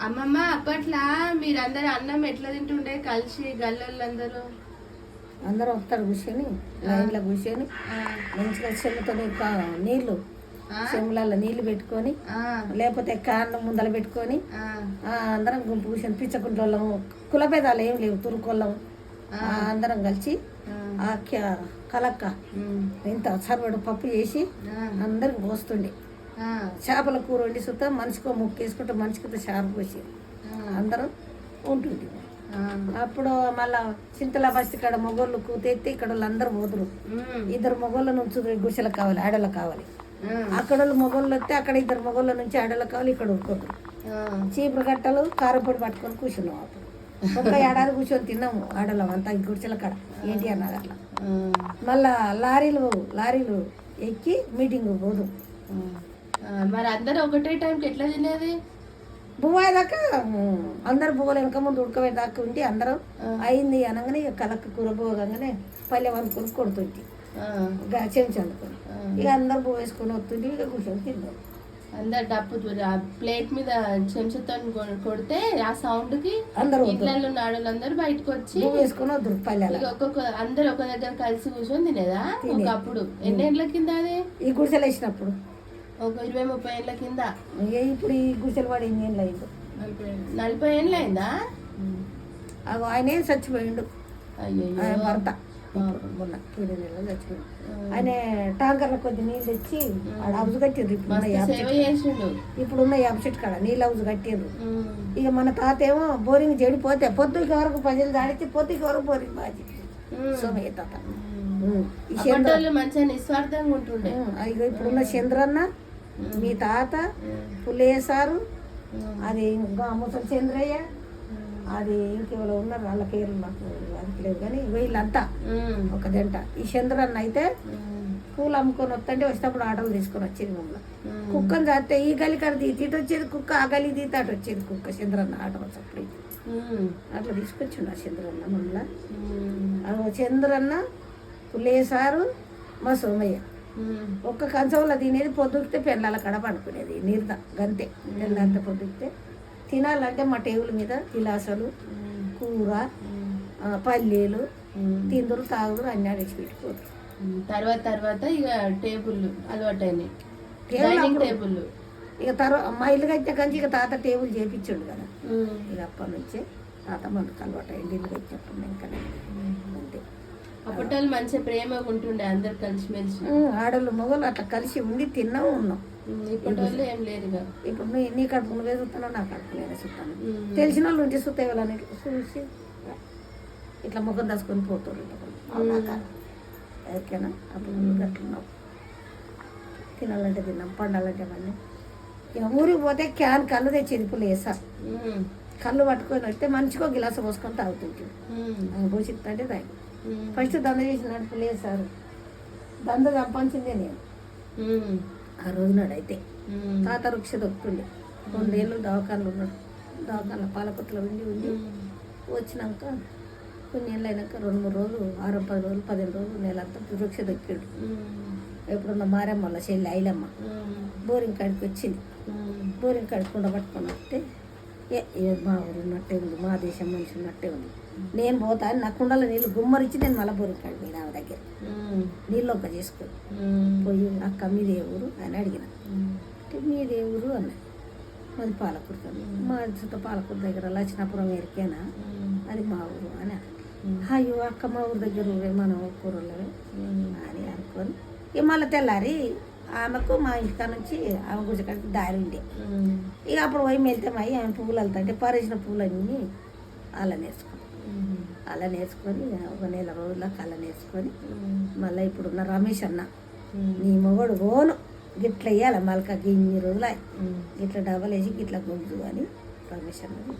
అమ్మమ్మ అప్పట్లో మీరందరూ అన్నం ఎట్లా తింటుండే కలిసి గల్లోళ్ళందరూ? అందరూ వస్తారు కూర్చొని లైన్లో కూర్చొని మంచిగా చెమ్మతో నీళ్ళు చెమ్ములలో నీళ్లు పెట్టుకొని లేకపోతే కాండం ముందల పెట్టుకొని అందరం గుంపు కూర్చొని పిచ్చకుంటోళ్ళం కులపేదాలు ఏం లేవు తురుకోళ్ళం అందరం కలిసి ఆ కలక్క ఇంత సర్వడు పప్పు చేసి అందరికి పోస్తుండే. చేపల కూర వండి సుతా మనిషికో ముక్కు వేసుకుంటే మనిషికి చేప పోసి అందరం ఉంటుంది. అప్పుడు మళ్ళా చింతల బస్తి కాడ మొగోళ్ళు కూతెత్తి ఇక్కడ వాళ్ళు అందరూ పోదురు. ఇద్దరు మొగోళ్ళ నుంచి గుడిసెలకు కావాలి ఆడలకు కావాలి. అక్కడ వాళ్ళు మొగోళ్ళు వస్తే అక్కడ ఇద్దరు మొగోళ్ళ నుంచి ఆడలకు కావాలి ఇక్కడ ఉడుకోదు. చీపురు గట్టలు కారపొడి పట్టుకొని కూర్చున్నాం. అప్పుడు ఒక్క ఏడాది కూర్చొని తిన్నాము ఆడలం అంతా గుడిసెల కాడ ఏంటి అన్నారు అట్లా. మళ్ళా లారీలు ఎక్కి మీటింగ్ పోదు. మరి అందరూ ఒకటే టైంకి ఎట్లా తినేది? బువ్వాయిదాకా అందరు బువ్వలు వెనక ముందు ఉడకబెట్టాక ఉండి అందరం అయింది అనగానే ఇక కలక్క కూర పోగానే పల్లెం అనుకొని కొడుతుంటే చెంచా అనుకొని ఇక అందరు బువ్వ వేసుకొని వస్తుంటే ఇక కూర్చొని తిన్నాం. అందరు డప్పు ప్లేట్ మీద చెంచుతో కొడితే ఆ సౌండ్ కి అందరూ ఇళ్ళల్లో ఉన్న ఆడవాళ్ళందరూ బయటకు వచ్చి వేసుకొని వద్దు పల్లె అందరు ఒక దగ్గర కలిసి కూర్చొని తినేదా? ఒకప్పుడు ఎన్నేళ్ళ కింద అది ఈ గుడిసెలు వేసినప్పుడు ఒక 20-30 ఏళ్ళ కింద. ఇప్పుడు ఈ గుడిసెలు వాడు 8 ఏళ్ళు అయింది. 40 ఏళ్ళు అయిందా? ఆయనే చచ్చిపోయిండు. అయ్యో భర్త మొన్న 2 నెలలు చచ్చిపోయిండు. ఆయన టాంకర్ల కొద్ది నీళ్ళు తెచ్చి ఆడ హౌస్ కట్టిండ్రు. ఇప్పుడున్న యాప చెట్టు కాడ నీళ్ళు హౌస్ కట్టిండ్రు. ఇక మన తాత ఏమో బోరింగ్ చెడిపోతే పొద్దుకి వరకు ప్రజలు దాడిచి పొద్దుకి వరకు బోరింగ్ బాజీ సోమయ్య తాత. మంచిగా నిస్వార్థంగా ఉంటుండే. ఇక ఇప్పుడున్న చంద్రన్న మీ తాత పుల్లేసారు అది ఇంకా ముసలి చంద్రయ్య అది ఇంకెవరో ఉన్నారు వాళ్ళ పేర్లు నాకు అది లేదు కానీ వీళ్ళంతా ఒక జంట. ఈ చంద్రన్న అయితే పూలు అమ్ముకొని వస్తుంటే వచ్చేటప్పుడు ఆటోలు తీసుకొని వచ్చేది మమ్మల్ని. కుక్కని చేస్తే ఈ గలి కడిది ఇటు వచ్చేది కుక్క, ఆ గలి తీతే అటు వచ్చేది కుక్క. చంద్రన్న ఆటో వచ్చేప్పుడు అట్లా తీసుకొచ్చిండు ఆ చంద్రన్న మమ్మల్ని. చంద్రన్న పుల్లేసారు మా సోమయ్య ఒక్క కంచంలో తినేది. పొద్దుకితే పెళ్ళాల కడ పండుకునేది నీరుద గంతే. పెళ్ళంతా పొద్దుకితే తినాలంటే మా టేబుల్ మీద గిలాసలు కూర పల్లీలు తిందురు తాగుదురు అన్నీ అడిచి పెట్టుకోరు. తర్వాత ఇక టేబుల్ అలవాటైనాయి. టేబుల్ ఇక తర్వాత మా ఇల్లు కట్టిన కంచి ఇక తాత టేబుల్ చేపించాడు కదా. ఇక అప్పటి నుంచే తాత మనకు అలవాటు అయింది ఇల్లు కట్టినప్పుడు. ఇంకా అంతే. అప్పట్లో మంచిగా ప్రేమగా ఉంటుండే అందరు కలిసిమెలిసి. ఆడళ్ళు మొగలు అట్లా కలిసి ఉండి తిన్నాము ఉన్నాం. ఇప్పటి ఏం లేదు. ఇప్పుడు నీ కడుపు నువ్వే చూస్తున్నావు, నా కడుపు నేనే చూస్తాను. తెలిసిన వాళ్ళు ఉంటే చూస్తే వాళ్ళని చూసి ఇట్లా ముఖం దాచుకొని పోతారు. ఎవరికైనా అప్పుడు నువ్వు అట్లున్నావు. తినాలంటే తిన్నాం, పండాలంటే మళ్ళీ ఇక ఊరికి పోతే క్యాన్ కళ్ళు తెచ్చేది పులేసా. కళ్ళు పట్టుకొని వస్తే మంచిగా గిలాస పోసుకొని తాగుతుంటాడు. పోసిస్తుంటే తాగి ఫస్ట్ దంద చేసినాడు పులేసారు. దంద సంపాదించిందే నేను ఆ రోజునాడు. అయితే తాత వృక్ష దొక్కుతుండే 2 ఏళ్ళు దవాఖానలు ఉన్నాడు. దవాఖానలో పాలకొత్తలో ఉండి వచ్చినాక కొన్ని ఏళ్ళు అయినాక 2-3 రోజులు 6-10 రోజులు 15 రోజులు నెలంతా వృక్ష దొక్కాడు. ఎప్పుడున్న మారమ్మ వాళ్ళ చెల్లి ఐలమ్మ బోరింగ్ కాడికి వచ్చింది. బోరింగ్ కాడికి కుండ పట్టుకొని వస్తే మా ఊరు ఉన్నట్టే ఉంది, మా దేశం మనిషి ఉన్నట్టే ఉంది. నేను పోతా అని నా కుండలో నీళ్ళు గుమ్మరిచ్చి నేను మళ్ళీ బోరింగ్ కాడికి పోయినా ఆమె దగ్గర నీళ్ళు ఒక్క చేసుకొని పోయి అక్క మీదే ఊరు అని అడిగిన. మీదే ఊరు అన్నది. మాది పాలకూరు. మా చుట్టూ పాలకూరు దగ్గర లక్ష్మీపురం ఎరికేనా అది మా ఊరు అని. అయ్యో అక్క మా ఊరు దగ్గర ఊరే మన కూరలే అని అనుకొని ఇక మళ్ళీ తెల్లారి ఆమెకు మా ఇంటికా నుంచి ఆమె గుజకాడికి దారి ఉండే. ఇక అప్పుడు పోయి వెళ్తామయ్యి ఆమె పువ్వులు వెళ్తాంటే పారేసిన పువ్వులన్నీ అలా నేర్చుకున్నాం. అలా నేర్చుకొని ఒక 1 నెల రోజులకు అలా నేర్చుకొని మళ్ళీ ఇప్పుడున్న రమేష్ అన్న నీ మొగడు ఓను గిట్ల వేయాలి మళ్ళీ ఇన్ని రోజులు గిట్ల డబ్బలు వేసి గిట్ల గుంజు అని రమేష్ అన్నది.